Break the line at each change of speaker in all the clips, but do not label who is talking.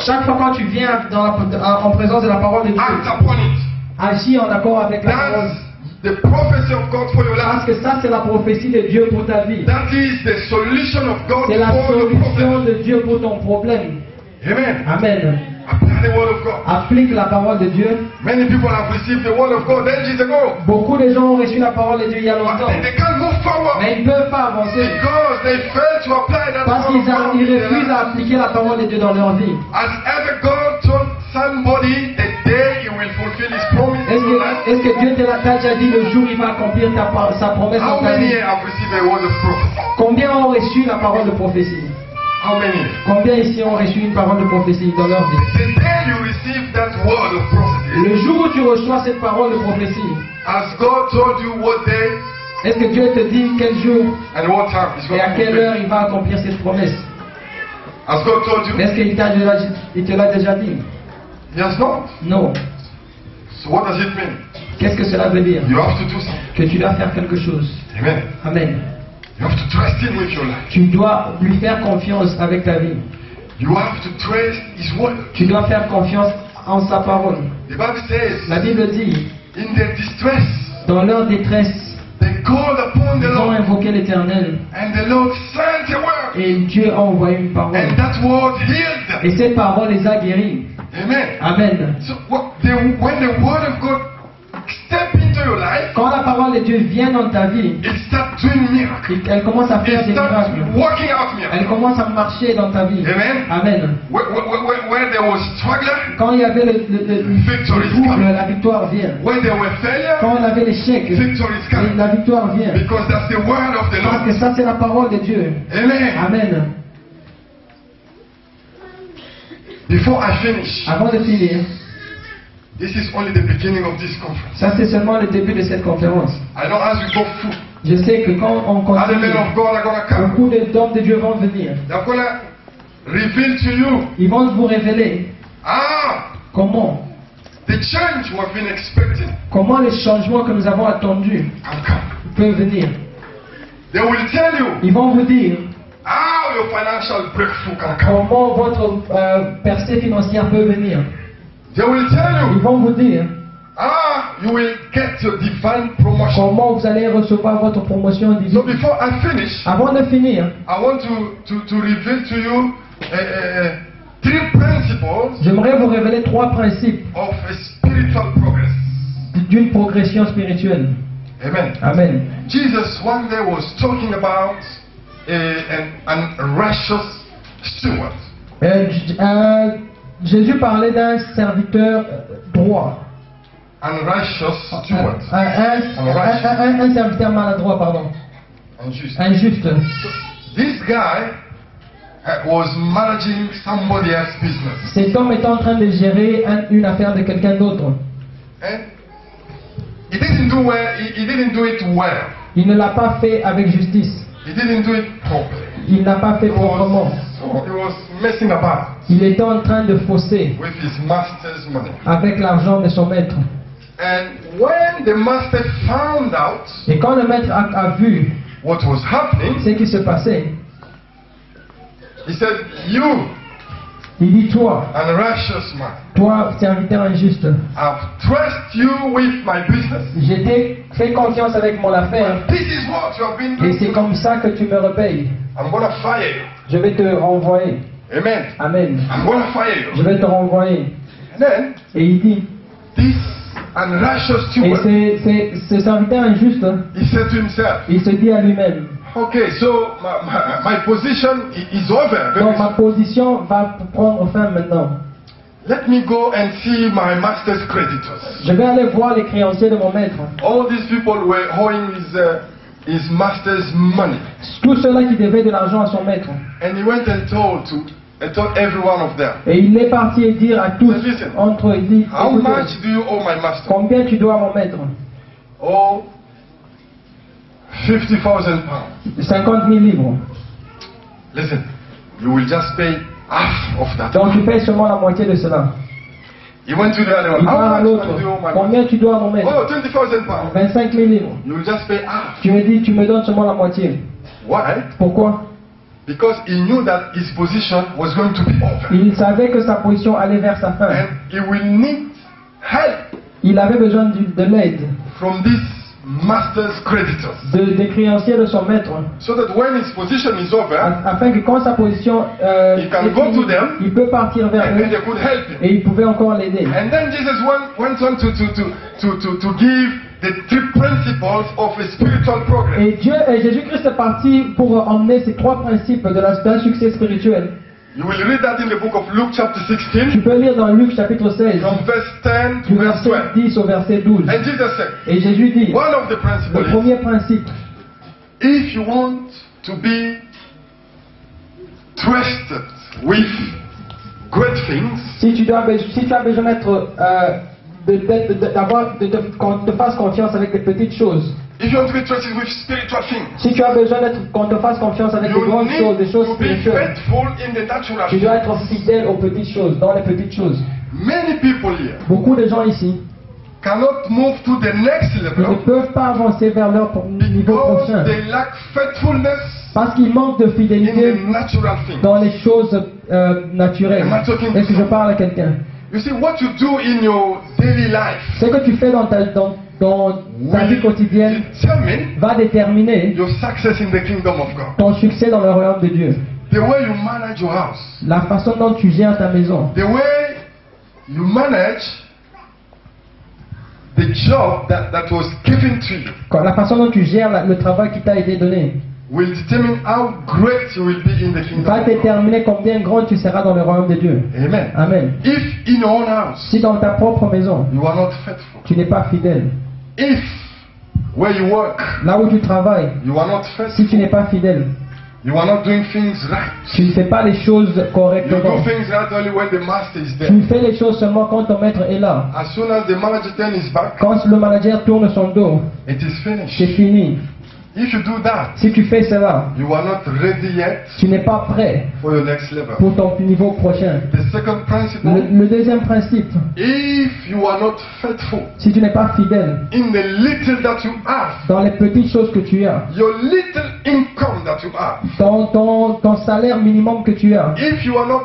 Chaque fois quand tu viens en présence de la parole de Dieu,
act upon it.
agis en accord avec la parole.
That's the prophecy of God for your
Parce
life.
que ça, c'est la prophétie de Dieu pour ta vie.
That is the solution of God
C'est la
for your
solution
problem.
de Dieu pour ton problème.
Amen.
Amen.
Apply the word of God.
Applique la parole de Dieu.
Many people have received the word of God ages ago.
Beaucoup de gens ont reçu la parole de Dieu il y a
But
longtemps.
they can't move forward
Mais ils ne peuvent pas avancer.
because they fail to apply that
Parce
word of God.
qu'ils refusent à appliquer la parole de Dieu dans leur vie.
Has ever God told somebody the day he will fulfill his promise in your life?
Est-ce que Dieu t'a déjà dit le jour où il va accomplir sa promesse
How
dans ta
many
vie?
have received a word of prophecy?
Combien ont reçu la parole de prophétie?
How many?
Combien ici ont reçu une parole de prophétie dans leur vie?
The day you receive that word of prophecy,
Le jour où tu reçois cette parole de prophétie,
has God told you what day
est-ce que Dieu te dit quel jour
and what time it's
et
going
à
to
quelle
fulfill?
heure il va accomplir cette promesse?
Has God told you?
Est-ce qu'il te l'a déjà dit?
He has not.
Non.
So what does it mean?
Qu'est-ce que cela veut dire?
You have to do something.
Que tu dois faire quelque chose.
Amen.
Amen.
You have to trust Him with your life.
Tu dois lui faire confiance avec ta vie.
You have to trust His word.
Tu dois faire confiance en sa parole.
The Bible says,
La Bible dit,
in their distress,
dans leur détresse,
they called upon the
ils ont
Lord,
invoqué l'Éternel.
and the Lord sent a word,
Et Dieu a envoyé une parole.
and that word healed them.
Et cette parole les a guéris.
Amen.
Amen.
So when the word of God step into your life,
Quand la parole de Dieu vient dans ta vie,
it starts doing miracles.
elle commence à faire
It
des
starts
miracles.
working out
Elle
miracles.
commence à marcher dans ta vie.
Amen.
Amen.
When there was struggle,
Quand il y avait
victory is
trouble,
coming.
la victoire vient.
When there were failure,
Quand on avait l'échec,
victory is coming.
la victoire vient.
Because that's the word of the
Parce
Lord.
que ça, c'est la parole de Dieu.
Amen.
Amen.
Before I finish,
Avant de finir,
this is only the beginning of this conference.
ça c'est seulement le début de cette conférence.
I know as we go through,
Je sais que quand on
other
continue,
men of God are going to come.
beaucoup d'hommes de Dieu vont venir.
They're going to reveal to you,
Ils vont vous révéler comment
the change we have been expecting
les changements que nous avons attendus
can come.
peuvent venir.
They will tell you
Ils vont vous dire
how your financial breakthrough can come.
comment votre percée financière peut venir.
They will tell
Ils
you
vont vous dire
you will get your divine promotion.
comment vous allez recevoir votre promotion
So
divine.
before I finish,
Avant de finir,
I want to reveal to you 3 principles
j'aimerais vous révéler 3 principes
of a spiritual progress.
d'une progression spirituelle.
Amen.
Amen.
Jesus one day was talking about an righteous steward.
Jésus parlait d'un serviteur droit.
An righteous steward.
Un serviteur maladroit, pardon.
Unjust.
Injuste.
So this guy was managing somebody else's business.
Cet homme était en train de gérer une affaire de quelqu'un d'autre.
And he didn't do it well.
Il ne l'a pas fait avec justice.
He didn't do it properly.
Il n'a pas fait proprement.
So he was messing about
Il était en train de fausser
with his master's money.
avec l'argent de son maître.
And when the master found out
Et quand le maître a vu
what was happening,
ce qui se passait,
he said, "You,
il dit toi,
unrighteous man,
toi serviteur injuste,
I've trusted you with my business.
je t'ai fait confiance avec mon affaire
This is what you have been
et
doing.
c'est comme ça que tu me repayes.
I'm gonna fire you.
Je vais te renvoyer.
Amen.
Amen.
I'm gonna fire
Je
you."
vais te renvoyer.
And then
Et il dit,
this unrighteous
et
steward,
ce serviteur injuste,
he said to himself,
il se dit à lui-même,
"Okay, so my position is over.
donc ma position va prendre fin maintenant.
Let me go and see my master's creditors."
Je vais aller voir les créanciers de mon maître.
All these people were owing his master's money.
Tous ceux-là qui devaient de l'argent à son maître.
And he went and told every one of them,
Et il est parti et dire à tous,
Listen.
entre eux, il dit,
"How
écoutez,
much do you owe my master?"
combien tu dois à mon maître?
"Oh, 50,000 pounds."
50 000 livres.
Listen, you will just pay half of that.
Donc tu payes seulement la moitié de cela.
He went to the other one.
Il va à
"How
l'autre.
much do you owe my
Combien
master?"
tu dois à mon maître?
"Oh, 20,000 pounds."
25 000 livres.
You will just pay half.
Tu me dis, tu me donnes seulement la moitié.
Why?
Pourquoi?
because he knew that his position was going to be over.
Il savait que sa position allait vers sa fin.
And he will need help
Il avait besoin de l'aide
from these master's creditors.
des créanciers de son maître,
So that when his position is over,
afin que quand sa position
he can
est
go
finie,
to them
il peut partir vers
and then
eux
they could help him.
et il pouvait encore l'aider.
And then Jesus went on to give the three principles of a spiritual progress.
Et Jésus-Christ est parti pour emmener ces trois principes d'un succès spirituel.
You will read that in the book of Luke chapter
Tu
16
peux lire dans Luc chapitre 16,
from verse 10 to
du
verse
verset
12.
10 au verset 12.
And Jesus said,
Et Jésus dit,
one of the
le
principles is,
premier principe,
if you want to be trusted with great things,
si tu as besoin d'être, qu'on te fasse confiance avec les petites choses,
if you want to be trusted with spiritual things,
si tu as besoin qu'on te fasse confiance avec les
you
grandes choses,
need
des choses
to be
spirituelles,
faithful in the natural
tu dois
things.
être fidèle aux petites choses, dans les petites choses.
Many people here
Beaucoup de gens ici,
cannot move to the next
ils ne
level
peuvent pas avancer vers leur niveau
because
prochain
they lack faithfulness
parce qu'ils manquent de
in
fidélité
the natural things.
dans les choses naturelles. Est-ce que je parle à quelqu'un?
You see, what you do in your daily life
Ce que tu fais dans ta vie quotidienne
determine
va déterminer
your success in the kingdom of God.
ton succès dans le royaume de Dieu.
The way you manage your house,
La façon dont tu gères ta maison,
the way you manage the job that was given to you
la façon dont tu gères le travail qui t'a été donné,
will determine how great you will be in the kingdom
va
of God.
déterminer combien grand tu seras dans le royaume de Dieu.
Amen.
Amen.
If in your own house
Si dans ta propre maison,
you are not faithful,
tu n'es pas fidèle,
if where you work
là où tu travailles,
you are not
si
faithful,
tu n'es pas fidèle,
you are not doing things right.
tu ne fais pas les choses
You
correctement.
do things right only when the master is there.
Tu fais les choses seulement quand ton maître est là.
As soon as the manager turns his back,
Quand le manager tourne son dos,
it is
c'est
finished.
fini.
If you do that,
Si tu fais cela,
you are not ready yet
tu n'es pas prêt
for your next level.
pour ton niveau prochain.
The second principle,
Le deuxième principe,
if you are not faithful
si tu n'es pas fidèle
in the little that you have,
dans les petites choses que tu as,
your little income that you have,
ton salaire minimum que tu as,
if you are not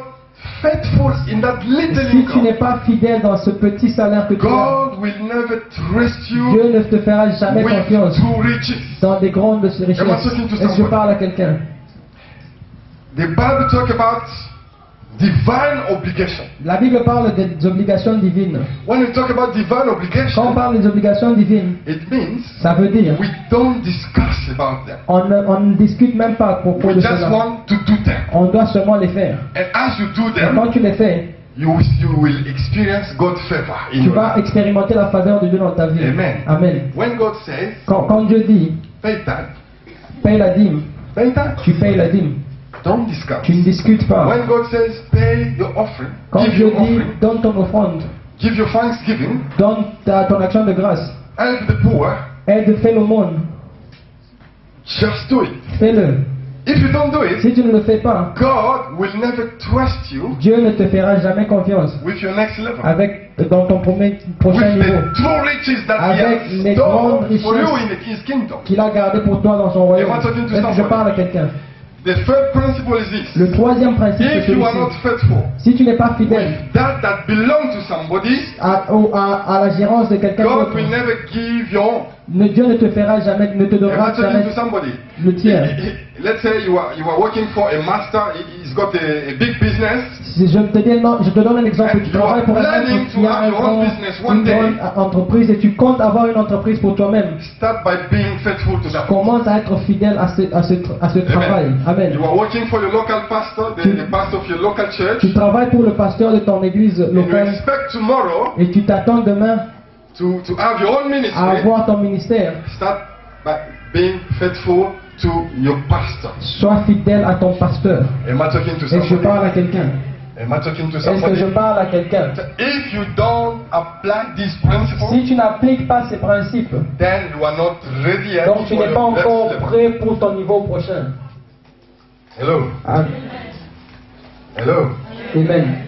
faithful in that little
si tu n'es
income,
pas fidèle dans ce petit salaire que tu as,
God will never trust you
Dieu ne te fera jamais
with
confiance
true riches.
dans des grandes richesses. Est-ce que je parle à quelqu'un?
The Bible talks about divine obligation.
La Bible parle des obligations divines.
When we talk about divine
Quand on
obligation,
parle des obligations divines,
it means
ça veut dire
we don't discuss about them.
on ne discute même pas à propos
We
de
just
cela.
want to do them.
On doit seulement les faire.
And as you do
Et
them,
quand tu les fais,
you will experience God's favor in
tu
your
vas
life.
expérimenter la faveur de Dieu dans ta vie.
Amen.
Amen.
When God says,
Quand Dieu dit,
pay tithe,
paye la dîme,
tu
payes la dîme.
don't discuss.
Tu ne discutes pas.
When God says, pay your offering,
Quand
give
Dieu
your
dit,
offering,
donne ton offrande,
give your thanksgiving,
donne ton action de grâce,
help the poor,
aide, fais le monde,
just do it.
fais-le.
If you don't do it,
Si tu ne le fais pas,
God will never trust you
Dieu ne te fera jamais confiance
with your next level.
dans ton prochain
With
niveau
the true riches that
Avec
He has
les
stored
grandes
for you
richesses.
in His kingdom.
qu'il a gardé pour toi dans son royaume.
Am I talking to
Est-ce que je
somebody?
parle à quelqu'un?
The third principle is this.
Le troisième principe est
If you are
celui-ci.
not faithful,
Si tu n'es pas fidèle
that belongs to somebody,
à la gérance de quelqu'un
God
d'autre,
will never give your.
Dieu ne te fera jamais, ne te
Am I
donnera
talking
jamais
to somebody?
le tien.
Let's say you are working for a master. He's got a big business.
Si je te donne un exemple. Tu
And you
travailles
are
pour un
planning
maître
to
qui a
have your own business one
une
day.
grande entreprise et tu comptes avoir une entreprise pour toi-même.
Start by being faithful to that.
Commence à être fidèle à ce travail. Amen.
You are working for your local pastor, the pastor of your local church.
Tu travailles pour le pasteur de ton église
And you
locale
expect tomorrow
et tu t'attends demain
to have your own
à
ministry.
avoir ton ministère.
Start by being faithful to your pastor.
Sois fidèle à ton pasteur.
Am I talking to
Est-ce que je parle
somebody?
à quelqu'un?
Am I talking to
Est-ce que
somebody?
je parle à quelqu'un?
If you don't apply these principles,
Si tu n'appliques pas ces principes,
then you are not ready yet
donc tu
for
n'es pas
your next
encore
level.
prêt pour ton niveau prochain.
Hello.
Amen.
Hello.
Amen.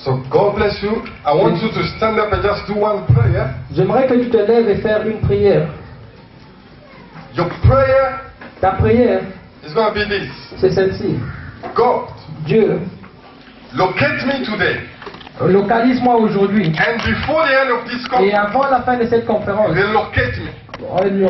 So God bless you. I want you to stand up and just do one prayer.
J'aimerais que tu te lèves et faire une prière.
Your prayer
Ta prière
It's going to be this.
C'est celle-ci.
God,
Dieu,
locate me today.
localise-moi aujourd'hui.
And before the end of this
Et
conference,
avant la fin de cette conférence,
relocate me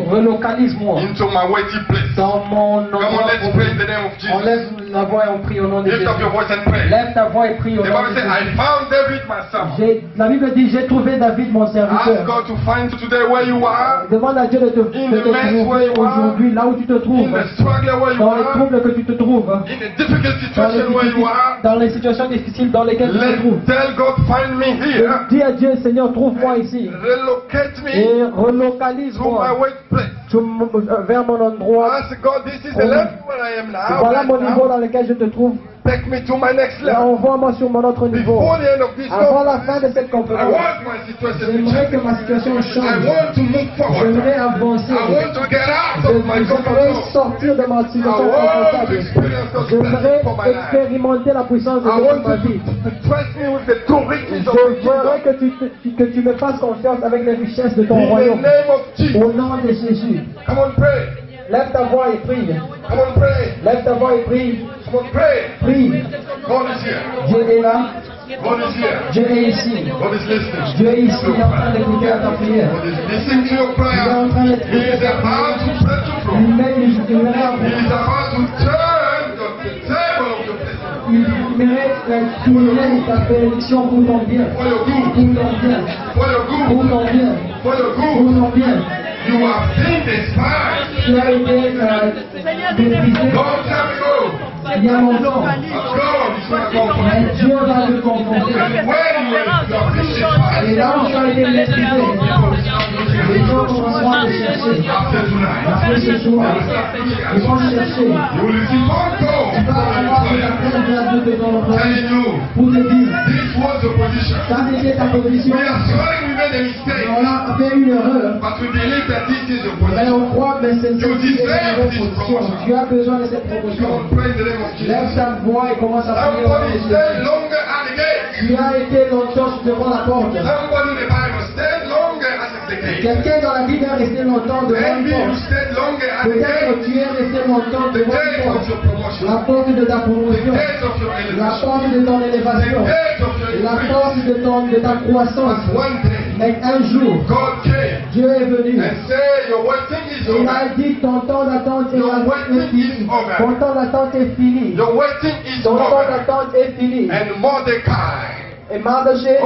relocalise-moi
into my waiting place.
dans mon
Come on,
endroit.
let's pray in the name of
On
Jesus.
lève la voix et on prie au nom de
Lift
Jésus.
up your voice and pray.
Lève ta voix et prie au
The
nom
Bible
de
says, I
Jésus.
found David my servant.
La Bible dit, j'ai trouvé David mon
Ask
serviteur.
God to find you today where you are,
Demande à Dieu de te
In the mess
trouver
where you are,
aujourd'hui, là où tu te
in
trouves,
the struggle where you
dans les
are,
troubles que tu te trouves,
in the difficult situation where you are.
dans les situations difficiles dans lesquelles tu te
Let
trouves.
tell God, find me here.
Dis à Dieu, Seigneur, trouve-moi ici
Relocate me
et
to my
relocalise-moi
wait place.
vers mon endroit.
Ask God, this is the level where I am now.
Voilà
Right
mon niveau
now.
dans lequel je te trouve.
Take me to my next
Là,
level.
envoie-moi sur mon autre niveau.
Before the end of this
Avant la
conference,
fin de cette
I
conférence,
want my situation to
j'aimerais que
change.
ma situation
I
change.
want to move forward.
J'aimerais avancer.
I want to get out of my comfort
J'aimerais
zone.
sortir de ma
I
situation
want to
confortable.
experience God's
J'aimerais
blessing for my life.
expérimenter la puissance de
I
Dieu
want
dans ma
you
vie.
to trust me with the true riches of the
Je
kingdom.
voudrais que tu me fasses confiance avec les richesses de ton
In the
royaume.
name of Jesus.
Au nom de Jésus.
Come on, pray.
Lève ta voix et prie.
Come on, pray.
Lève ta voix et prie.
Come on, pray.
Prie.
God is here.
Dieu est là.
God is here.
Dieu est ici.
God is listening.
Dieu est ici. Il est en train d'écouter à ta prière.
God is listening to your
Il est
prayer.
en train
He
d'écouter
is
à ta
about
prière.
to set you free.
Il aimerait
He is about to turn the table of your blessing
il mérite tourner ta bénédiction pour ton bien.
for your good.
Pour ton bien.
For your
Pour
good.
ton bien.
For your
Pour
good.
ton bien.
You have been despised.
Tu as été méprisé.
Long time ago.
Il y a longtemps.
But God is going to come for
Mais
you.
Dieu va te confronter.
And when you have been despised,
Et là où tu as été méprisé, les gens commenceront à te chercher.
after tonight,
Après ce soir, ils vont te chercher.
you will receive one
Tu
call
vas avoir
from
des
your
appels de la Dieu de ton employé
telling you
pour te dire,
this was the position.
ça c'était ta position.
We are sorry we made a mistake,
On a fait une erreur.
but we believe that this is your
Mais
position.
on croit que c'est une bonne position. Tu as besoin de cette
Come
promotion.
on, pray in the name of
Lève
Jesus.
ta voix et commence à prier au nom de
Somebody
Jésus.
stay longer at the gate.
Tu as été longtemps devant la porte.
Somebody in the Bible stayed longer at the gate.
Quelqu'un dans la Bible est resté longtemps devant une
Maybe you
porte.
stayed longer at the
Peut-être
gate.
que tu es resté longtemps
The
devant
gate
une
of
porte.
your promotion.
La porte de ta
The
promotion.
gate of your
La
elevation.
porte de ton
The
élévation.
gate of your
La
increase.
porte de ta croissance.
But one day,
Mais un jour,
God came
Dieu est venu.
and said, your waiting is
Il
over.
a dit ton temps d'attente est fini. Ton temps d'attente est fini.
Your waiting is
Ton temps
over.
d'attente est fini.
And Mordecai,
Et Mardoché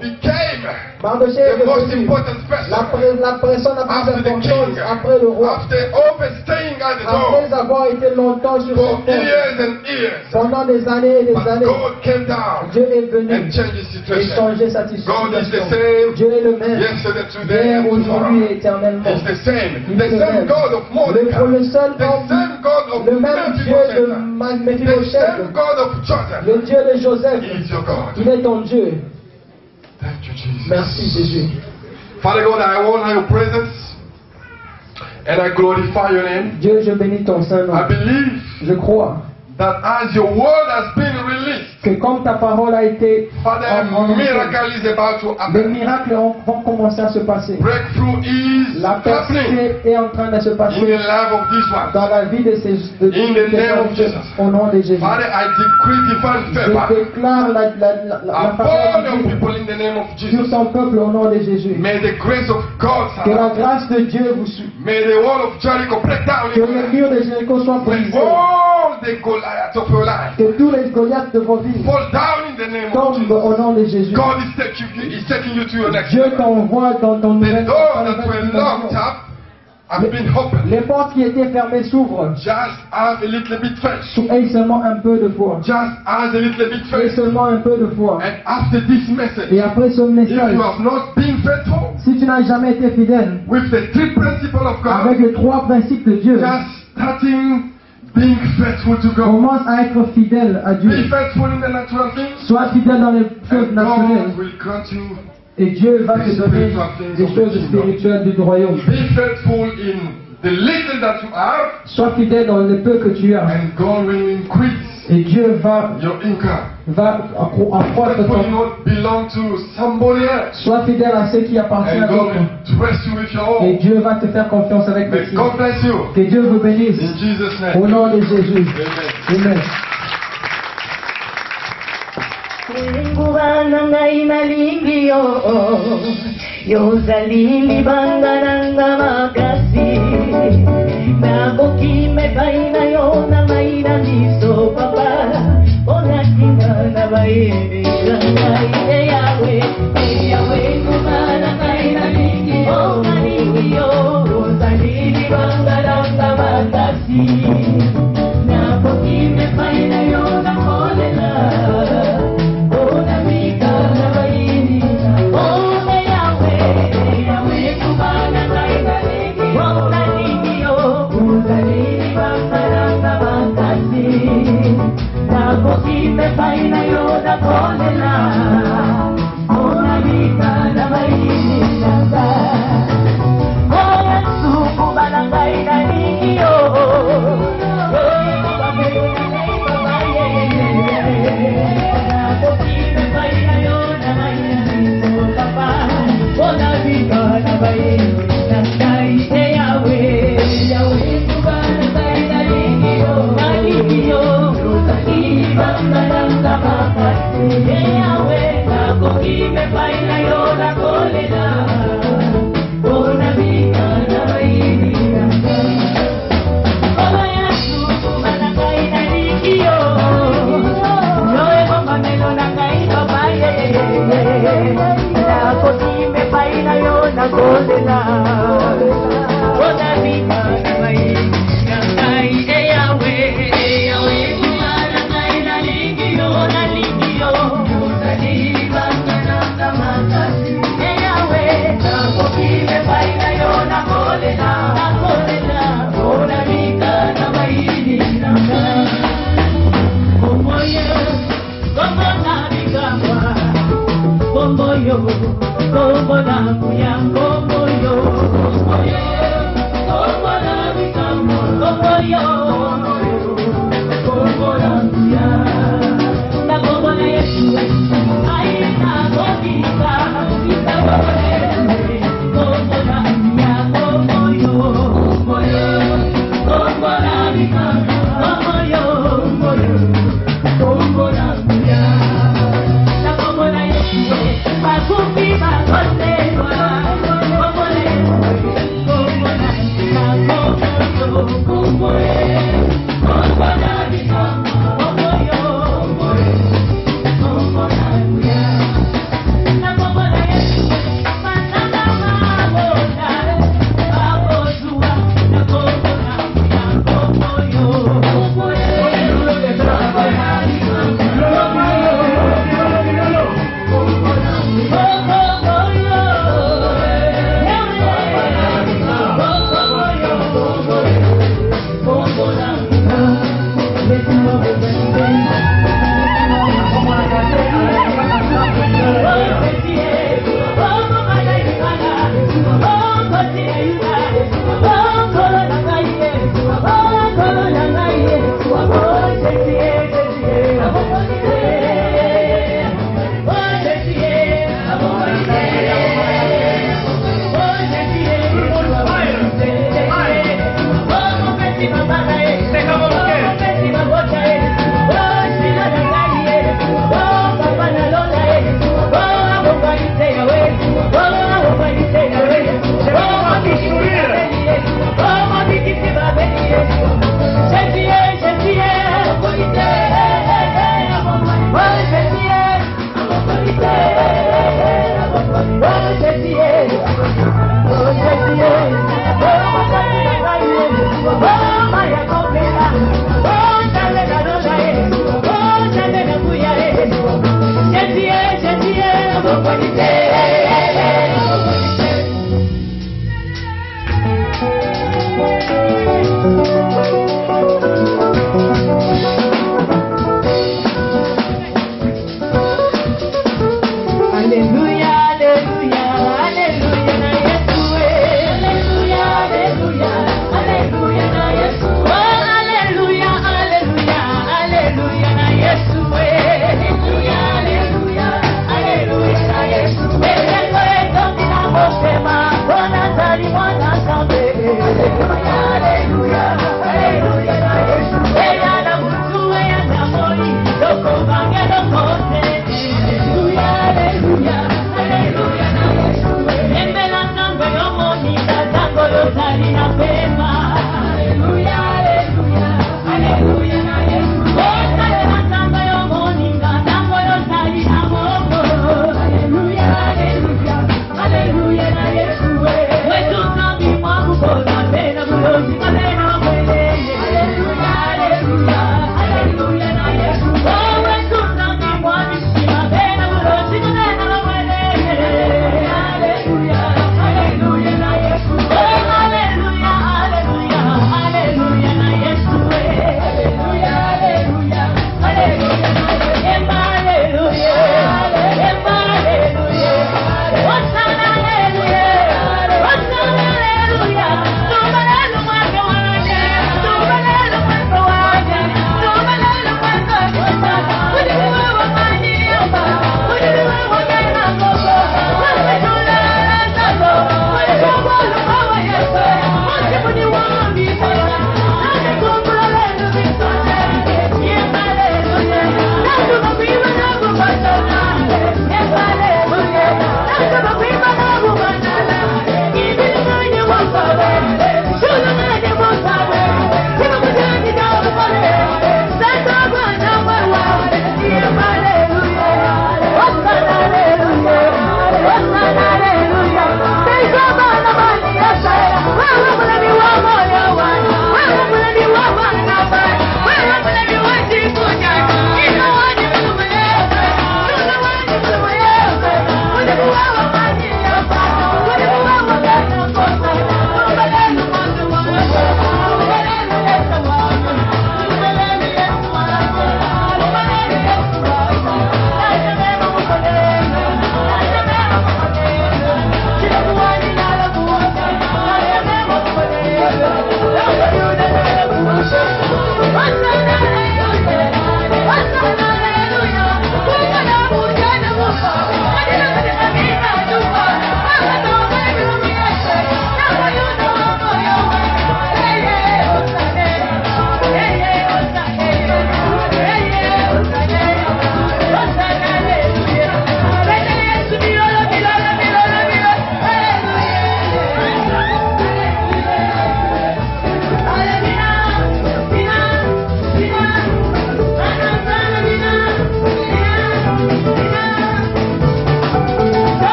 became
Mardoché est
the most
devenu
important person.
la personne la plus
After the
importante
king,
après le roi.
after overstaying at the
Après
door
avoir été longtemps sur
for
cette terre,
years and years.
pendant des années et des
But
années,
God came down
Dieu est venu
and changed his
et
situation.
changé sa
God is the
situation.
same
Dieu est le même,
yesterday, today,
hier,
and
aujourd'hui
tomorrow.
et éternellement.
It's the same.
Il est
The
le
same
même.
God of Mordecai.
Le seul
The
homme,
same God of
le même Dieu de
Mephibosheth. The
Méphibosheth,
same God of Joseph.
le Dieu de Joseph,
He is your God.
il est ton Dieu.
Thank you, Jesus.
Merci Jésus.
Father God, I honor your presence and I glorify your name.
Dieu, je bénis ton Saint-Nom.
I believe
Je crois
that as your word has been released,
que comme ta parole a été
Father, a
annoncée,
miracle is about to
des
happen.
miracles vont commencer à se passer.
Breakthrough is
La
happening
percée est en train de se
in the
passer
life of this one.
dans la vie de ces
In the name of Jesus.
au nom de Jésus.
Father, I decree divine
Je
favor
déclare la
upon
faveur
your
de Dieu
people in the name of
sur
Jesus.
son peuple au nom de Jésus.
May the grace of God
Que la
surround.
grâce de Dieu vous suive.
May the wall of Jericho break down
Que
in your
les
life.
murs de Jéricho soient
May
brisés.
all the Goliaths of your life
Que tous les Goliaths de vos vies
fall down in the name of
tombent au
Jesus.
nom de Jésus.
God is taking you to your next
Dieu
level.
t'envoie dans ton
The
nouvelle
doors
dans
that
ta
were
nouvelle
locked
dimension.
up have been opened.
Les portes qui étaient fermées s'ouvrent.
Just have a little bit faith.
Aie seulement un peu de foi.
Just have a little bit
Aie
faith.
seulement un peu de foi.
And after this message,
Et après ce
if
message,
you have not been faithful
si tu n'as jamais été fidèle
with the three principles of
avec
God,
les trois principes de Dieu,
just starting being faithful to God.
commence à être fidèle à
Be
Dieu.
faithful in the natural things,
Sois fidèle dans les choses
and
naturelles.
God will grant you.
Et Dieu va te donner des choses spirituelles du royaume.
Be faithful in the little that you have,
Sois fidèle dans le peu que tu as.
and God will increase
Et Dieu va
your income.
accroître
That will
ton.
not belong to somebody else.
Sois fidèle à ce qui appartient
And
à
God
d'autres.
will trust you with your
Et
own.
Dieu va te faire confiance avec le
May
tien.
God bless you.
Que Dieu vous bénisse.
In Jesus' name.
Au nom de Jésus.
Amen.
Amen.
Lingkuhan ay malingyo, yozalili bangananga makasi. Naboki me paina yo na maina miso papa, onakinga na baini kangai Yahweh, Yahweh kumana kaina lingyo, malingyo, yozalili bangananga makasi. Naboki me paina yo na kolela. Me paina yo da kolela, ona vika na maini nanga. Oya suku balangai na niyo, oya kubameyo na leiba baye. Me paina yo na maini nanga papa, ona vika na maini nanga. Yahweh, Yahweh kubalangai na niyo, na niyo. Bangalanga makasi, Yahweh, nakoki me paina yo na kolela, ona vika na maini nanga. Oya suku malakai na likiyo, yoe mama melo na kai papaye, nakoki me paina yo na kolela, ona vika na maini nanga. Yahweh, Yahweh. Bye.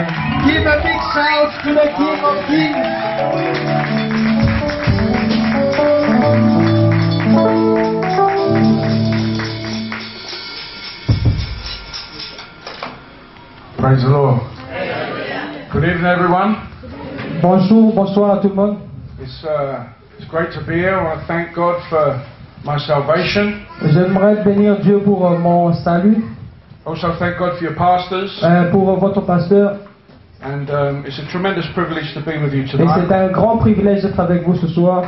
Give a big shout to the King of Kings.
Praise the Lord. Good evening, everyone.
Bonjour, bonsoir à tout le monde.
It's great to be here. I want to thank God for my salvation.
J'aimerais bénir Dieu pour mon salut,
Also, thank God for your pastors.
pour votre pasteur.
And it's a tremendous privilege to be with you
Et c'est
tonight.
un grand privilège d'être avec vous ce soir.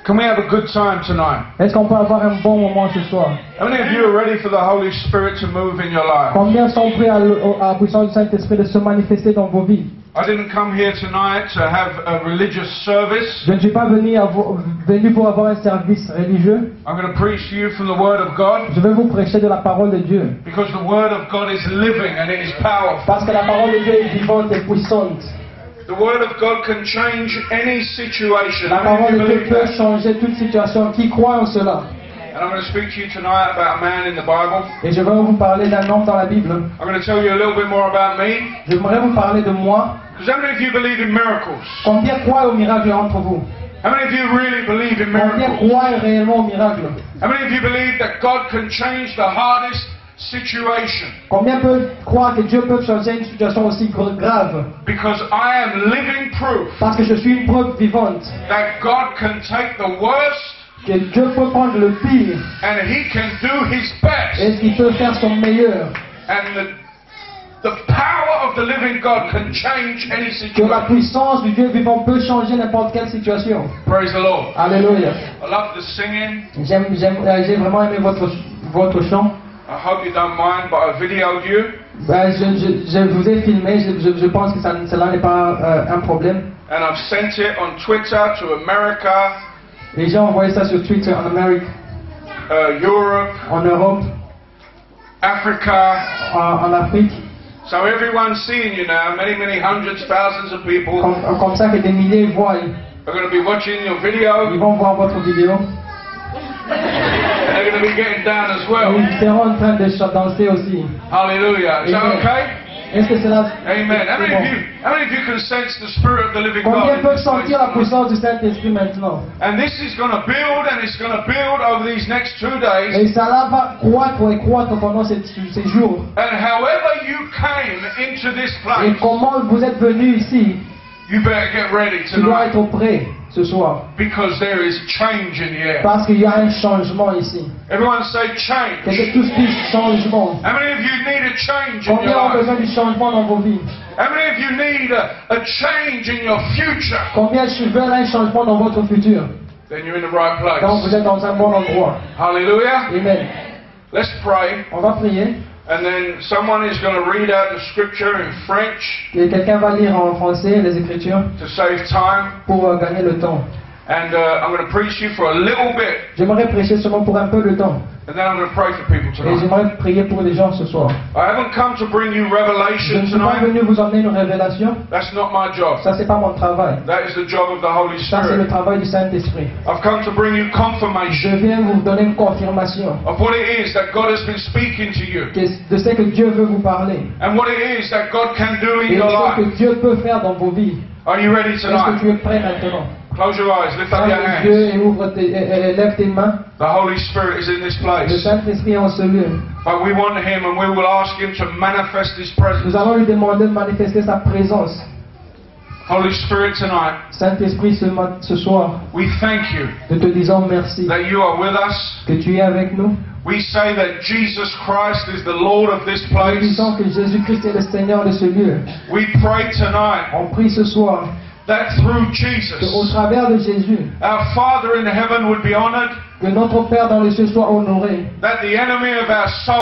Can we have a good time tonight?
Est-ce qu'on peut avoir un bon moment ce soir?
How many of you are ready for the Holy Spirit to move in your life?
Combien sont prêts à la puissance du Saint-Esprit de se manifester dans vos vies?
I didn't come here tonight to have a religious service.
Je ne suis pas venu pour avoir un service religieux.
I'm going to preach to you from the Word of God,
Je vais vous prêcher de la parole de Dieu.
because the Word of God is living and it is powerful.
Parce que la parole de Dieu est vivante et puissante.
The Word of God can change any situation.
La
How many
parole
of
de
you
Dieu
believe
peut
that?
changer toute situation. Qui croit en cela?
And I'm going to speak to you tonight about a man in the Bible.
Et je vais vous parler d'un homme dans la Bible.
I'm going to tell you a little bit more about me.
J'aimerais vous parler de moi.
Because how many of you believe in miracles?
Combien croient au miracle entre vous?
How many of you really believe in
Combien
miracles?
croient réellement au miracle?
How many of you believe that God can change the hardest situation?
Combien peuvent croire que Dieu peut changer une situation aussi grave?
Because I am living proof
Parce que je suis une preuve vivante
that God can take the worst
que Dieu peut prendre le pire
and He can do His best.
et qu'il peut faire son meilleur.
And the power of the living God can change any
Que la
situation.
puissance du Dieu vivant peut changer n'importe quelle situation.
Praise the Lord.
Alléluia.
I love the singing.
J'ai vraiment aimé votre chant.
I hope you don't mind, but I videoed you.
Je vous ai filmé, je pense que cela n'est pas un problème.
And I've sent it on Twitter to America,
Les gens envoient ça sur Twitter en Amérique,
Europe,
en Europe,
Africa.
en Afrique.
So everyone's seeing you now. Many hundreds, thousands of people
Comme ça que des milliers voient.
are going to be watching your
Ils
video.
vont voir votre vidéo.
And they're going to be getting down as
Et
well.
ils seront en train de danser aussi.
Hallelujah. Is that
Amen.
okay?
Est-ce que cela
Amen. How
c'est
many
bon?
of you can sense the Spirit of the living God?
Combien
in
peuvent
this place
sentir la
tonight?
puissance du Saint-Esprit maintenant?
And this is going to build and it's going to build over these next 2 days.
Et cela va croître et croître pendant ces jours.
And however you came into this
Et
place,
comment vous êtes venus ici,
you better get ready
tu dois
tonight.
être prêt ce soir.
Because there is change in the air.
Parce qu'il y a un changement ici.
Everyone say
Que
change.
tout ce changement.
How many of you need a change in
Combien
your
ont
life?
besoin du changement dans vos vies?
How many of you need a change in your future?
Combien veulent un changement dans votre futur?
Then you're in the right
Donc vous
place.
êtes dans un bon endroit.
Hallelujah.
Amen.
Let's pray.
On va prier.
And then someone is going to read out the scripture in French
Et quelqu'un va lire en français les Écritures
to save time.
pour gagner le temps.
And I'm going to preach you for a little bit.
J'aimerais prêcher seulement pour un peu de temps.
And then I'm going to pray for people
Et
tonight.
j'aimerais prier pour les gens ce soir.
I haven't come to bring you
Je ne
revelation
suis pas
tonight.
venu vous emmener une révélation.
That's not my job.
Ça, c'est pas mon travail.
That is the job of the Holy
Ça, c'est le
Spirit.
travail du Saint-Esprit.
I've come to bring you
Je
confirmation
viens vous donner une confirmation
of what it is that God has been speaking to you.
de ce que Dieu veut vous parler.
And what it is that God can do in
Et de
your
ce que
life.
Dieu peut faire dans vos vies.
Are you ready
Est-ce que
tonight?
tu es prêt maintenant?
Close your eyes, lift up
Ferme
your
les yeux
hands.
et ouvre lève tes mains.
The Holy Spirit is in this
Le
place.
Saint-Esprit est en ce lieu.
But we want Him and we will ask Him to manifest His presence.
Nous allons lui demander de manifester sa présence.
Holy Spirit, tonight,
Saint-Esprit, ce soir,
we thank you
nous te disons merci
that you are with us.
que tu es avec nous.
We say that Jesus Christ is the Lord of this
Nous
place.
disons que Jésus-Christ est le Seigneur de ce lieu.
We pray tonight
On prie ce soir
that through
qu'au
Jesus,
travers de Jésus,
our Father in heaven would be honored,
que notre Père dans les cieux soit honoré.
that the enemy of our soul